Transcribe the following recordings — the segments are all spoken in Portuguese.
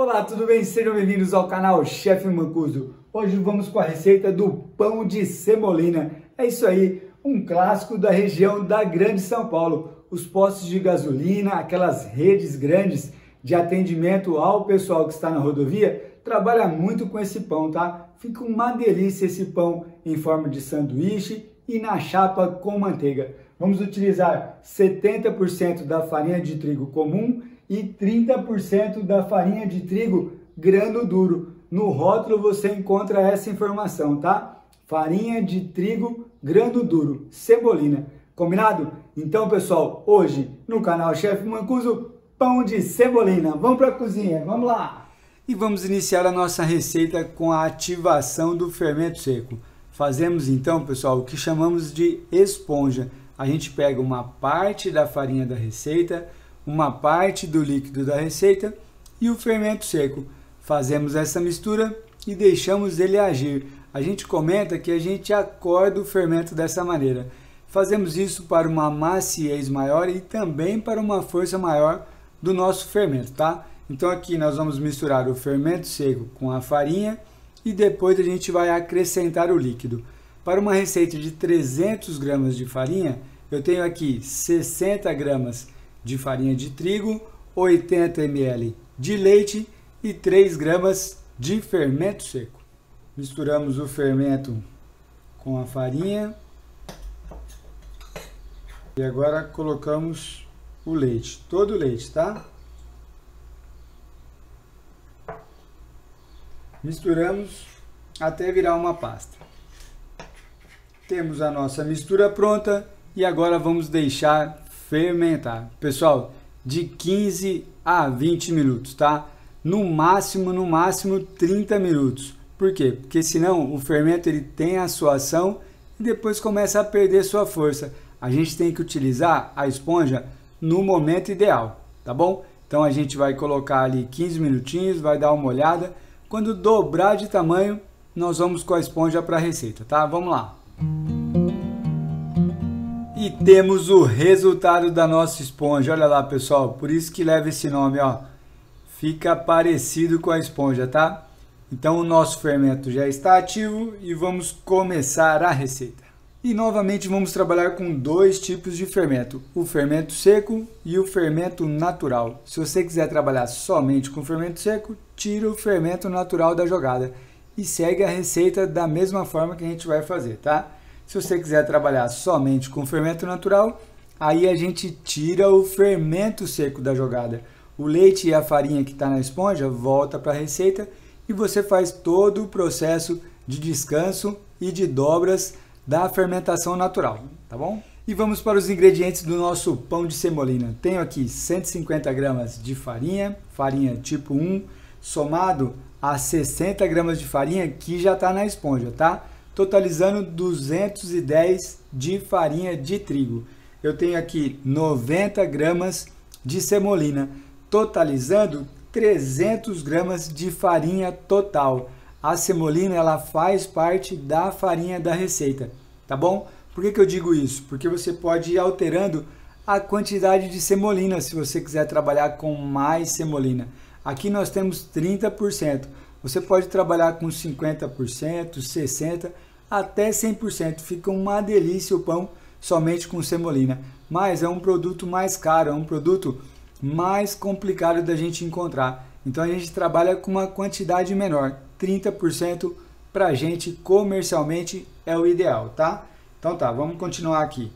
Olá, tudo bem? Sejam bem-vindos ao canal Chef Mancuso. Hoje vamos com a receita do pão de semolina. É isso aí, um clássico da região da Grande São Paulo. Os postos de gasolina, aquelas redes grandes de atendimento ao pessoal que está na rodovia, trabalha muito com esse pão, tá? Fica uma delícia esse pão em forma de sanduíche e na chapa com manteiga. Vamos utilizar 70% da farinha de trigo comum e 30% da farinha de trigo grano duro. No rótulo você encontra essa informação, tá? Farinha de trigo grano duro, semolina. Combinado? Então, pessoal, hoje no canal Chef Mancuso, pão de semolina. Vamos para a cozinha, vamos lá! E vamos iniciar a nossa receita com a ativação do fermento seco. Fazemos então, pessoal, o que chamamos de esponja. A gente pega uma parte da farinha da receita, uma parte do líquido da receita e o fermento seco. Fazemos essa mistura e deixamos ele agir. A gente comenta que a gente acorda o fermento dessa maneira. Fazemos isso para uma maciez maior e também para uma força maior do nosso fermento, tá? Então aqui nós vamos misturar o fermento seco com a farinha e depois a gente vai acrescentar o líquido. Para uma receita de 300 gramas de farinha, eu tenho aqui 60 gramas de farinha de trigo, 80 ml de leite e 3 gramas de fermento seco. Misturamos o fermento com a farinha e agora colocamos o leite, todo o leite, tá? Misturamos até virar uma pasta. Temos a nossa mistura pronta e agora vamos deixar fermentar. Pessoal, de 15 a 20 minutos, tá? No máximo 30 minutos. Por quê? Porque senão o fermento ele tem a sua ação e depois começa a perder sua força. A gente tem que utilizar a esponja no momento ideal, tá bom? Então a gente vai colocar ali 15 minutinhos, vai dar uma olhada. Quando dobrar de tamanho, nós vamos com a esponja para a receita, tá? Vamos lá! E temos o resultado da nossa esponja. Olha lá, pessoal, por isso que leva esse nome, ó. Fica parecido com a esponja, tá? Então o nosso fermento já está ativo e vamos começar a receita. E novamente vamos trabalhar com dois tipos de fermento, o fermento seco e o fermento natural. Se você quiser trabalhar somente com fermento seco, tira o fermento natural da jogada e segue a receita da mesma forma que a gente vai fazer, tá? Se você quiser trabalhar somente com fermento natural, aí a gente tira o fermento seco da jogada. O leite e a farinha que está na esponja volta para a receita e você faz todo o processo de descanso e de dobras da fermentação natural, tá bom? E vamos para os ingredientes do nosso pão de semolina. Tenho aqui 150 gramas de farinha, farinha tipo 1, somado a 60 gramas de farinha que já está na esponja, tá? Totalizando 210 de farinha de trigo. Eu tenho aqui 90 gramas de semolina, totalizando 300 gramas de farinha total. A semolina ela faz parte da farinha da receita, tá bom? Por que eu digo isso? Porque você pode ir alterando a quantidade de semolina se você quiser trabalhar com mais semolina. Aqui nós temos 30%. Você pode trabalhar com 50%, 60%, até 100%. Fica uma delícia o pão somente com semolina. Mas é um produto mais caro, é um produto mais complicado da gente encontrar. Então a gente trabalha com uma quantidade menor. 30% para a gente comercialmente é o ideal, tá? Então tá, vamos continuar aqui.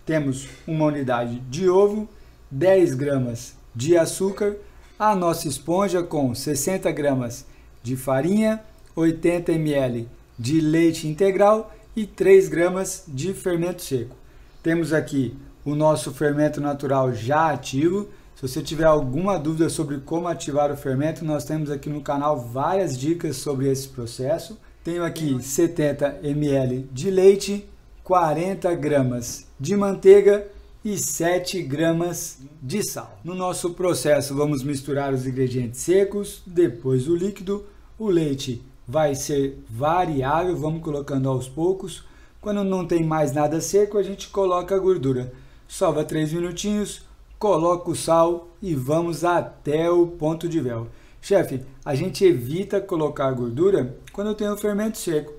Temos uma unidade de ovo, 10 gramas de açúcar, a nossa esponja com 60 gramas de farinha, 80 ml de leite integral e 3 gramas de fermento seco. Temos aqui o nosso fermento natural já ativo. Se você tiver alguma dúvida sobre como ativar o fermento, nós temos aqui no canal várias dicas sobre esse processo. Tenho aqui 70 ml de leite, 40 gramas de manteiga e 7 gramas de sal. No nosso processo vamos misturar os ingredientes secos, depois o líquido. O leite vai ser variável, vamos colocando aos poucos. Quando não tem mais nada seco, a gente coloca a gordura. Sova 3 minutinhos. Coloco o sal e vamos até o ponto de véu. Chefe, a gente evita colocar gordura quando tem o fermento seco.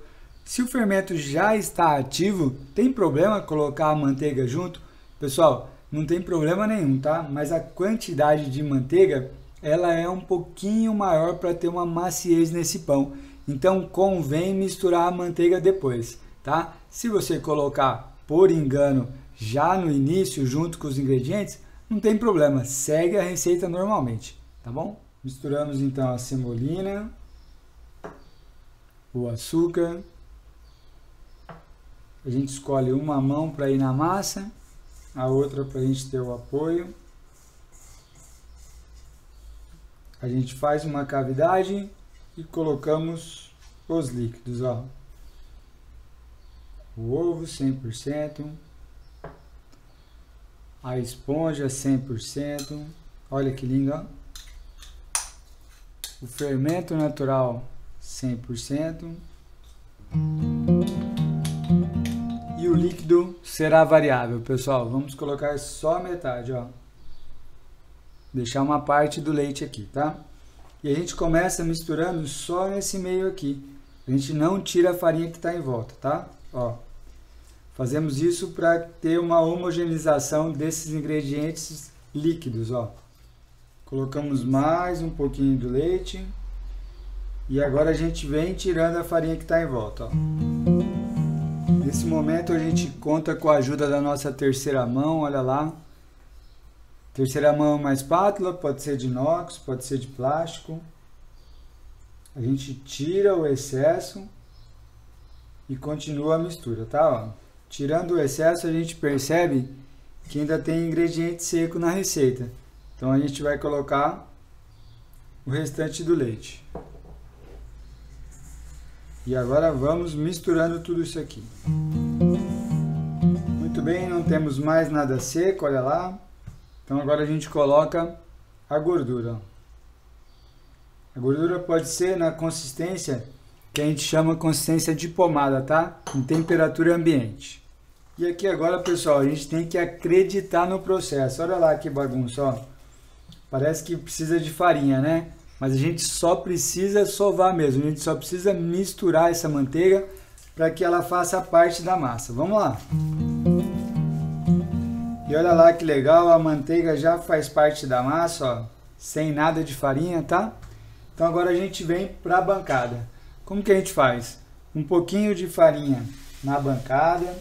Se o fermento já está ativo, tem problema colocar a manteiga junto? Pessoal, não tem problema nenhum, tá? Mas a quantidade de manteiga, ela é um pouquinho maior para ter uma maciez nesse pão. Então, convém misturar a manteiga depois, tá? Se você colocar por engano já no início, junto com os ingredientes, não tem problema, segue a receita normalmente, tá bom? Misturamos então a semolina, o açúcar. A gente escolhe uma mão para ir na massa, a outra para a gente ter o apoio. A gente faz uma cavidade e colocamos os líquidos, ó. O ovo 100%, a esponja 100%, olha que lindo, ó. O fermento natural 100%. E o líquido será variável, pessoal. Vamos colocar só metade, ó. Deixar uma parte do leite aqui, tá? E a gente começa misturando só nesse meio aqui. A gente não tira a farinha que está em volta, tá? Ó. Fazemos isso para ter uma homogeneização desses ingredientes líquidos, ó. Colocamos mais um pouquinho do leite. E agora a gente vem tirando a farinha que está em volta, ó. Nesse momento a gente conta com a ajuda da nossa terceira mão, olha lá. Terceira mão é uma espátula, pode ser de inox, pode ser de plástico. A gente tira o excesso e continua a mistura, tá? Ó. Tirando o excesso, a gente percebe que ainda tem ingrediente seco na receita. Então a gente vai colocar o restante do leite. E agora vamos misturando tudo isso aqui. Muito bem, não temos mais nada seco, olha lá. Então agora a gente coloca a gordura. A gordura pode ser na consistência que a gente chama consistência de pomada, tá? Em temperatura ambiente. E aqui agora, pessoal, a gente tem que acreditar no processo. Olha lá que bagunça, ó. Parece que precisa de farinha, né? Mas a gente só precisa sovar mesmo. A gente só precisa misturar essa manteiga para que ela faça parte da massa. Vamos lá. E olha lá que legal, a manteiga já faz parte da massa, ó, sem nada de farinha, tá? Então agora a gente vem para a bancada. Como que a gente faz? Um pouquinho de farinha na bancada,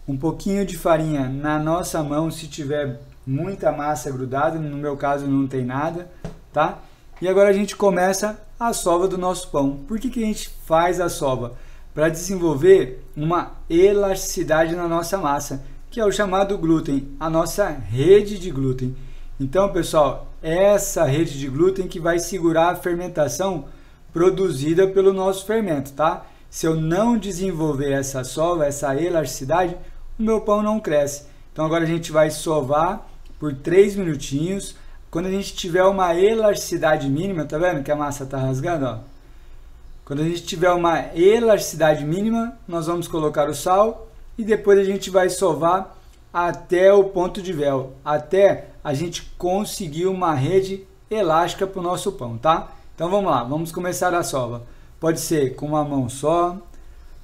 um pouquinho de farinha na nossa mão se tiver muita massa grudada, no meu caso não tem nada, tá? E agora a gente começa a sova do nosso pão. Por que que a gente faz a sova? Para desenvolver uma elasticidade na nossa massa, que é o chamado glúten, a nossa rede de glúten. Então, pessoal, essa rede de glúten que vai segurar a fermentação produzida pelo nosso fermento, tá? Se eu não desenvolver essa sova, essa elasticidade, o meu pão não cresce. Então agora a gente vai sovar por 3 minutinhos. Quando a gente tiver uma elasticidade mínima, tá vendo que a massa tá rasgando, ó? Quando a gente tiver uma elasticidade mínima, nós vamos colocar o sal e depois a gente vai sovar até o ponto de véu, até a gente conseguir uma rede elástica para o nosso pão, tá? Então vamos lá, vamos começar a sova. Pode ser com uma mão só,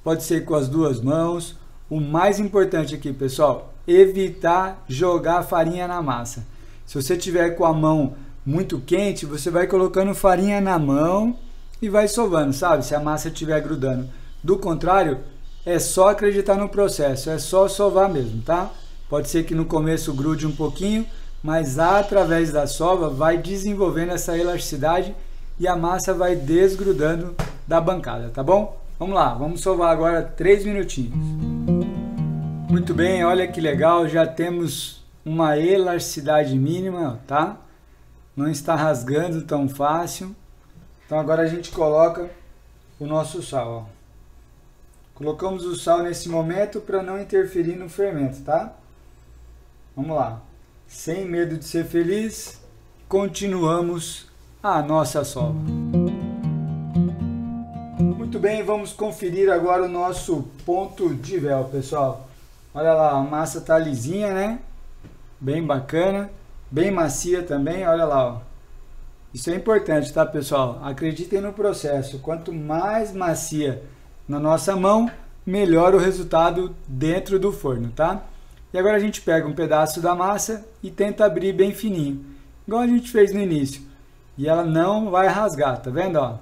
pode ser com as duas mãos. O mais importante aqui, pessoal, evitar jogar farinha na massa. Se você tiver com a mão muito quente, você vai colocando farinha na mão e vai sovando, sabe? Se a massa estiver grudando. Do contrário, é só acreditar no processo, é só sovar mesmo, tá? Pode ser que no começo grude um pouquinho, mas através da sova vai desenvolvendo essa elasticidade e a massa vai desgrudando da bancada, tá bom? Vamos lá, vamos sovar agora 3 minutinhos. Muito bem, olha que legal, já temos uma elasticidade mínima, tá? Não está rasgando tão fácil. Então agora a gente coloca o nosso sal, ó. Colocamos o sal nesse momento para não interferir no fermento, tá? Vamos lá. Sem medo de ser feliz, continuamos a nossa sova. Muito bem, vamos conferir agora o nosso ponto de véu, pessoal. Olha lá, a massa tá lisinha, né? Bem bacana, bem macia também, olha lá, ó. Isso é importante, tá, pessoal? Acreditem no processo. Quanto mais macia na nossa mão, melhor o resultado dentro do forno, tá? E agora a gente pega um pedaço da massa e tenta abrir bem fininho, igual a gente fez no início. E ela não vai rasgar, tá vendo, ó?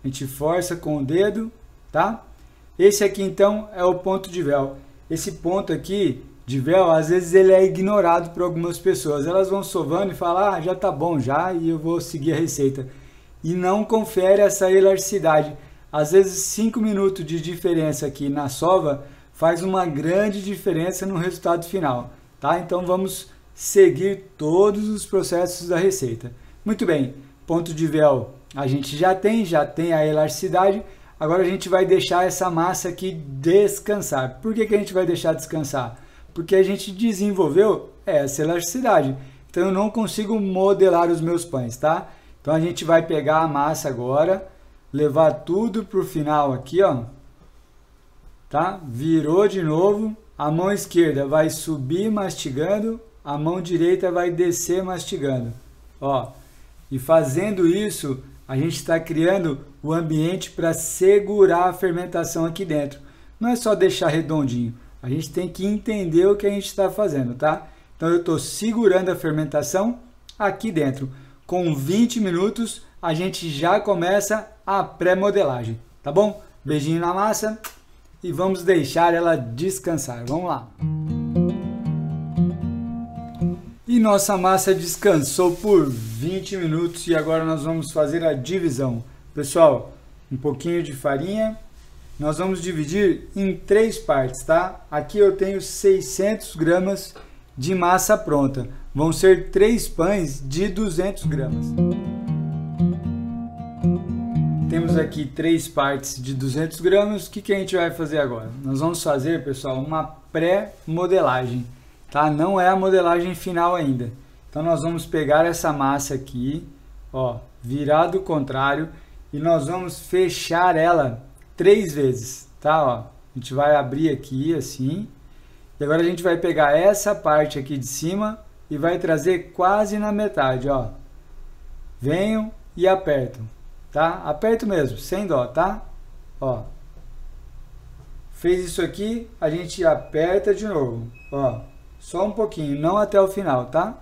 A gente força com o dedo, tá? Esse aqui então é o ponto de véu. Esse ponto aqui de véu, às vezes ele é ignorado por algumas pessoas. Elas vão sovando e falam, ah, já tá bom já e eu vou seguir a receita. E não confere essa elasticidade. Às vezes 5 minutos de diferença aqui na sova faz uma grande diferença no resultado final, tá? Então vamos seguir todos os processos da receita. Muito bem, ponto de véu a gente já tem a elasticidade. Agora a gente vai deixar essa massa aqui descansar. Por que a gente vai deixar descansar? Porque a gente desenvolveu essa elasticidade. Então eu não consigo modelar os meus pães, tá? Então a gente vai pegar a massa agora, levar tudo para o final aqui, ó. Tá? Virou de novo, a mão esquerda vai subir mastigando, a mão direita vai descer mastigando, ó. E fazendo isso, a gente está criando o ambiente para segurar a fermentação aqui dentro. Não é só deixar redondinho, a gente tem que entender o que a gente está fazendo, tá? Então eu estou segurando a fermentação aqui dentro. Com 20 minutos, a gente já começa a pré-modelagem, tá bom? Beijinho na massa e vamos deixar ela descansar. Vamos lá. E nossa massa descansou por 20 minutos e agora nós vamos fazer a divisão. Pessoal, um pouquinho de farinha. Nós vamos dividir em 3 partes, tá? Aqui eu tenho 600 gramas de massa pronta. Vão ser 3 pães de 200 gramas. Temos aqui 3 partes de 200 gramas. O que a gente vai fazer agora? Nós vamos fazer, pessoal, uma pré-modelagem, tá? Não é a modelagem final ainda. Então nós vamos pegar essa massa aqui, ó, virar do contrário e nós vamos fechar ela 3 vezes, tá? Ó, a gente vai abrir aqui assim. E agora a gente vai pegar essa parte aqui de cima e vai trazer quase na metade, ó. Venho e aperto, tá? Aperto mesmo, sem dó, tá? Ó. Fez isso aqui, a gente aperta de novo, ó. Só um pouquinho, não até o final, tá?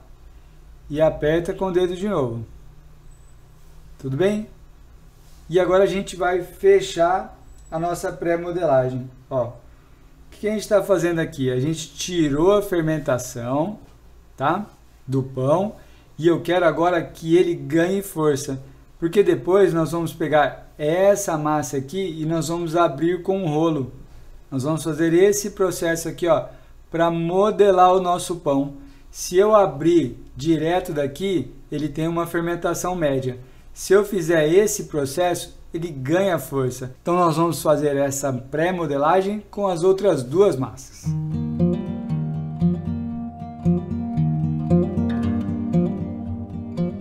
E aperta com o dedo de novo. Tudo bem? E agora a gente vai fechar a nossa pré-modelagem, ó. O que a gente está fazendo aqui? A gente tirou a fermentação, tá? Do pão. E eu quero agora que ele ganhe força. Porque depois nós vamos pegar essa massa aqui e nós vamos abrir com um rolo. Nós vamos fazer esse processo aqui, ó, para modelar o nosso pão. Se eu abrir direto daqui, ele tem uma fermentação média. Se eu fizer esse processo, ele ganha força. Então nós vamos fazer essa pré-modelagem com as outras 2 massas.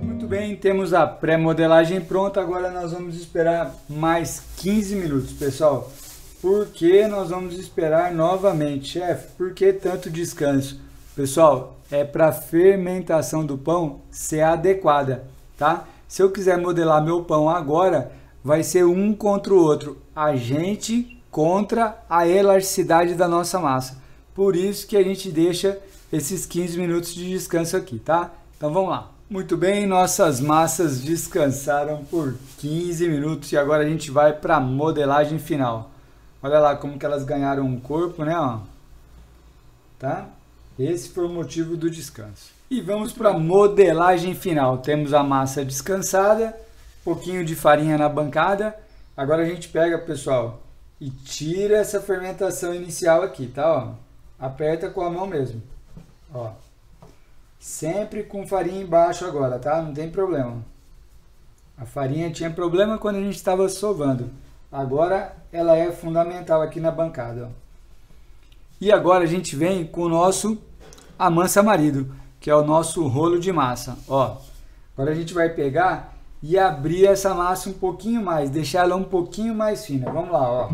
Muito bem, temos a pré-modelagem pronta. Agora nós vamos esperar mais 15 minutos, pessoal. Por que nós vamos esperar novamente, chefe? Por que tanto descanso? Pessoal, é para a fermentação do pão ser adequada, tá? Se eu quiser modelar meu pão agora, vai ser um contra o outro, a gente contra a elasticidade da nossa massa. Por isso que a gente deixa esses 15 minutos de descanso aqui, tá? Então vamos lá. Muito bem, nossas massas descansaram por 15 minutos e agora a gente vai para a modelagem final. Olha lá como que elas ganharam um corpo, né? Ó. Tá? Esse foi o motivo do descanso. E vamos para a modelagem final. Temos a massa descansada, um pouquinho de farinha na bancada. Agora a gente pega, pessoal, e tira essa fermentação inicial aqui, tá? Ó. Aperta com a mão mesmo. Ó. Sempre com farinha embaixo agora, tá? Não tem problema. A farinha tinha problema quando a gente estava sovando. Agora ela é fundamental aqui na bancada. Ó. E agora a gente vem com o nosso amansa-marido, que é o nosso rolo de massa. Ó. Agora a gente vai pegar e abrir essa massa um pouquinho mais, deixar ela um pouquinho mais fina. Vamos lá, ó.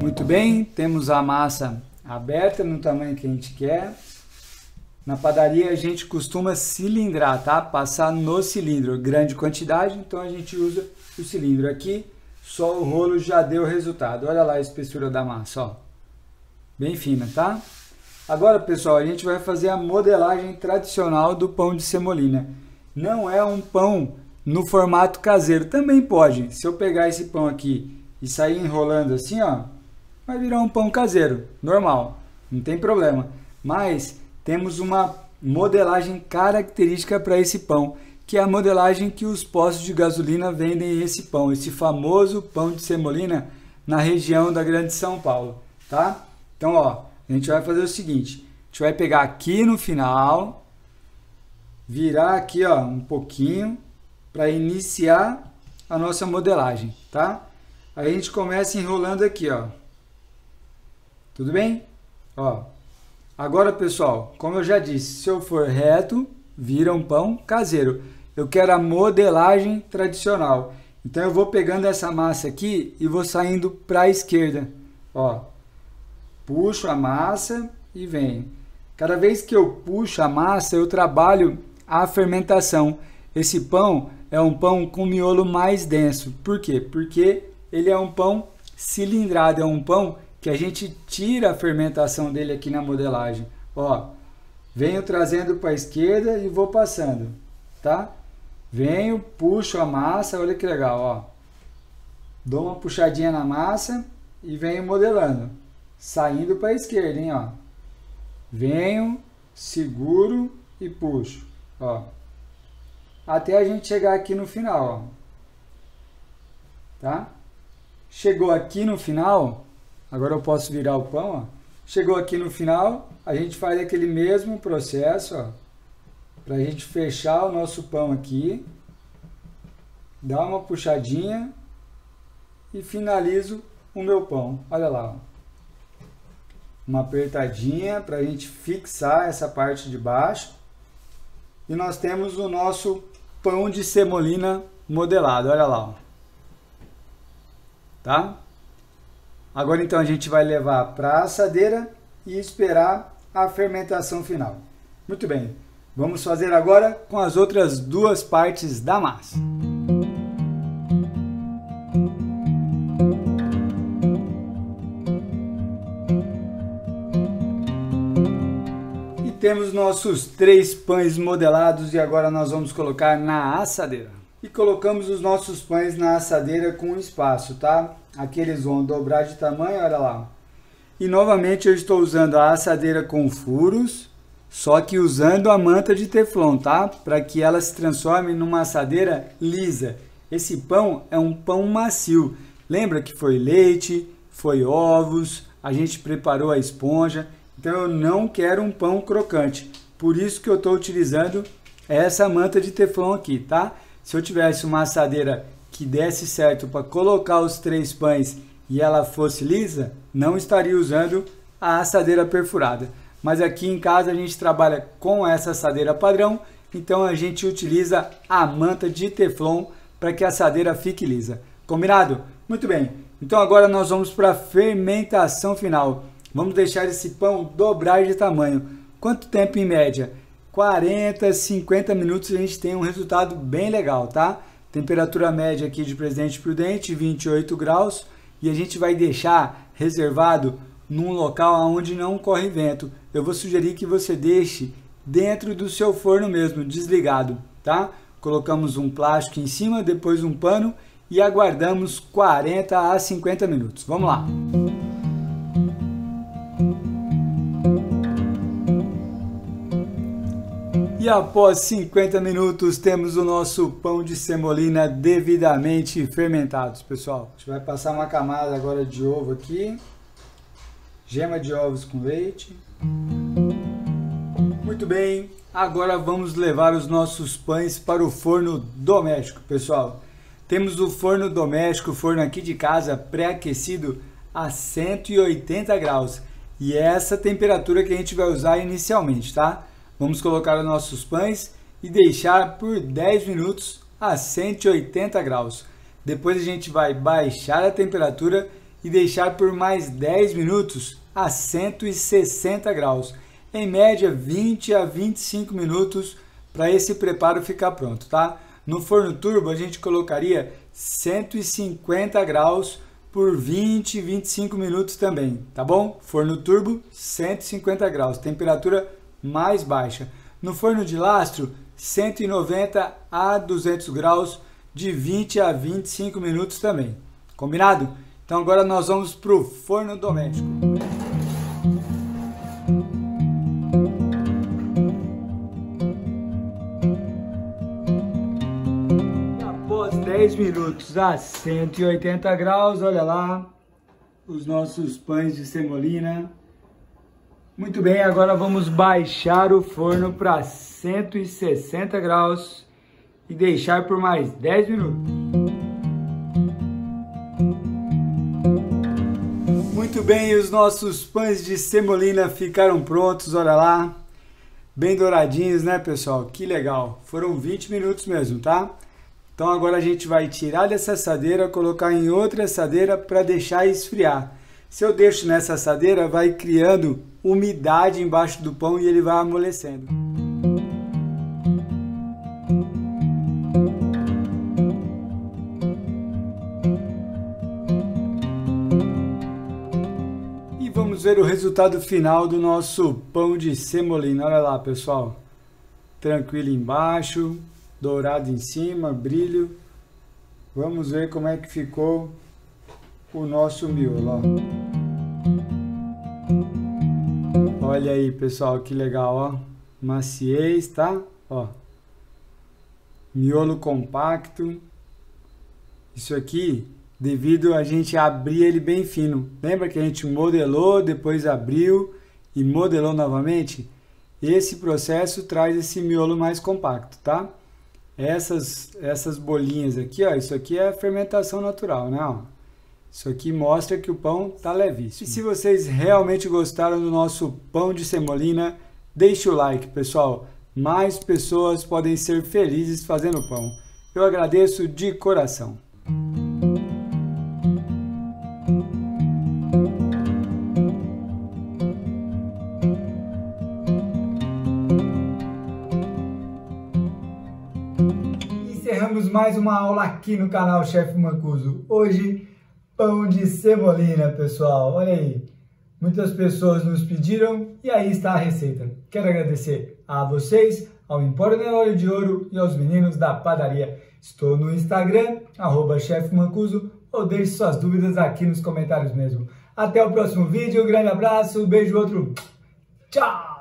Muito bem, temos a massa aberta no tamanho que a gente quer. Na padaria a gente costuma cilindrar, tá? Passar no cilindro, grande quantidade, então a gente usa o cilindro aqui. Só o rolo já deu o resultado. Olha lá a espessura da massa, ó. Bem fina, tá? Agora, pessoal, a gente vai fazer a modelagem tradicional do pão de semolina. Não é um pão no formato caseiro, também pode. Se eu pegar esse pão aqui e sair enrolando assim, ó, vai virar um pão caseiro, normal, não tem problema. Mas temos uma modelagem característica para esse pão, que é a modelagem que os postos de gasolina vendem esse pão, esse famoso pão de semolina na região da Grande São Paulo, tá? Então, ó, a gente vai fazer o seguinte, a gente vai pegar aqui no final, virar aqui, ó, um pouquinho, para iniciar a nossa modelagem, tá? Aí a gente começa enrolando aqui, ó. Tudo bem? Ó. Agora, pessoal, como eu já disse, se eu for reto, vira um pão caseiro. Eu quero a modelagem tradicional. Então, eu vou pegando essa massa aqui e vou saindo para a esquerda. Ó. Puxo a massa e venho. Cada vez que eu puxo a massa, eu trabalho a fermentação. Esse pão é um pão com miolo mais denso. Por quê? Porque ele é um pão cilindrado, é um pão que a gente tira a fermentação dele aqui na modelagem. Ó, venho trazendo para a esquerda e vou passando, tá? Venho, puxo a massa, olha que legal, ó. Dou uma puxadinha na massa e venho modelando, saindo para a esquerda, hein, ó. Venho, seguro e puxo, ó. Até a gente chegar aqui no final, ó. Tá? Chegou aqui no final, agora eu posso virar o pão, ó. Chegou aqui no final, a gente faz aquele mesmo processo, ó, para a gente fechar o nosso pão aqui, dá uma puxadinha e finalizo o meu pão. Olha lá, ó. Uma apertadinha para a gente fixar essa parte de baixo. E nós temos o nosso pão de semolina modelado, olha lá, ó. Tá? Agora então a gente vai levar para a assadeira e esperar a fermentação final. Muito bem, vamos fazer agora com as outras duas partes da massa. Temos nossos 3 pães modelados e agora nós vamos colocar na assadeira. E colocamos os nossos pães na assadeira com espaço, tá? Aqui eles vão dobrar de tamanho, olha lá. E novamente eu estou usando a assadeira com furos, só que usando a manta de teflon, tá? Para que ela se transforme numa assadeira lisa. Esse pão é um pão macio. Lembra que foi leite, foi ovos, a gente preparou a esponja. Então eu não quero um pão crocante, por isso que eu estou utilizando essa manta de teflon aqui, tá? Se eu tivesse uma assadeira que desse certo para colocar os 3 pães e ela fosse lisa, não estaria usando a assadeira perfurada. Mas aqui em casa a gente trabalha com essa assadeira padrão, então a gente utiliza a manta de teflon para que a assadeira fique lisa. Combinado? Muito bem, então agora nós vamos para a fermentação final. Vamos deixar esse pão dobrar de tamanho. Quanto tempo em média? 40, 50 minutos a gente tem um resultado bem legal, tá? Temperatura média aqui de Presidente Prudente, 28 graus. E a gente vai deixar reservado num local onde não corre vento. Eu vou sugerir que você deixe dentro do seu forno mesmo, desligado, tá? Colocamos um plástico em cima, depois um pano e aguardamos 40 a 50 minutos. Vamos lá! E após 50 minutos temos o nosso pão de semolina devidamente fermentado, pessoal. A gente vai passar uma camada agora de ovo aqui. Gema de ovos com leite. Muito bem, agora vamos levar os nossos pães para o forno doméstico, pessoal. Temos o forno doméstico, o forno aqui de casa, pré-aquecido a 180 graus. E é essa temperatura que a gente vai usar inicialmente, tá? Vamos colocar os nossos pães e deixar por 10 minutos a 180 graus. Depois a gente vai baixar a temperatura e deixar por mais 10 minutos a 160 graus. Em média, 20 a 25 minutos para esse preparo ficar pronto, tá? No forno turbo, a gente colocaria 150 graus por 20, 25 minutos também, tá bom? Forno turbo, 150 graus, temperatura mais baixa. No forno de lastro, 190 a 200 graus, de 20 a 25 minutos também. Combinado? Então agora nós vamos para o forno doméstico. Após 10 minutos a 180 graus, olha lá, os nossos pães de semolina. Muito bem, agora vamos baixar o forno para 160 graus e deixar por mais 10 minutos. Muito bem, os nossos pães de semolina ficaram prontos, olha lá. Bem douradinhos, né, pessoal? Que legal. Foram 20 minutos mesmo, tá? Então agora a gente vai tirar dessa assadeira, colocar em outra assadeira para deixar esfriar. Se eu deixo nessa assadeira, vai criando umidade embaixo do pão e ele vai amolecendo. E vamos ver o resultado final do nosso pão de semolina. Olha lá, pessoal. Tranquilo embaixo, dourado em cima, brilho. Vamos ver como é que ficou o nosso miolo, ó. Olha aí, pessoal, que legal, ó. Maciez, tá? Ó. Miolo compacto. Isso aqui, devido a gente abrir ele bem fino. Lembra que a gente modelou, depois abriu e modelou novamente? Esse processo traz esse miolo mais compacto, tá? Essas bolinhas aqui, ó, isso aqui é fermentação natural, né? Ó. Isso aqui mostra que o pão tá levíssimo. E se vocês realmente gostaram do nosso pão de semolina, deixe o like, pessoal. Mais pessoas podem ser felizes fazendo pão. Eu agradeço de coração. Encerramos mais uma aula aqui no canal Chefe Mancuso. Hoje, pão de semolina, pessoal. Olha aí. Muitas pessoas nos pediram e aí está a receita. Quero agradecer a vocês, ao Empório Nelório de Ouro e aos meninos da padaria. Estou no Instagram, @Chefe Mancuso, ou deixe suas dúvidas aqui nos comentários mesmo. Até o próximo vídeo, um grande abraço, beijo, outro. Tchau!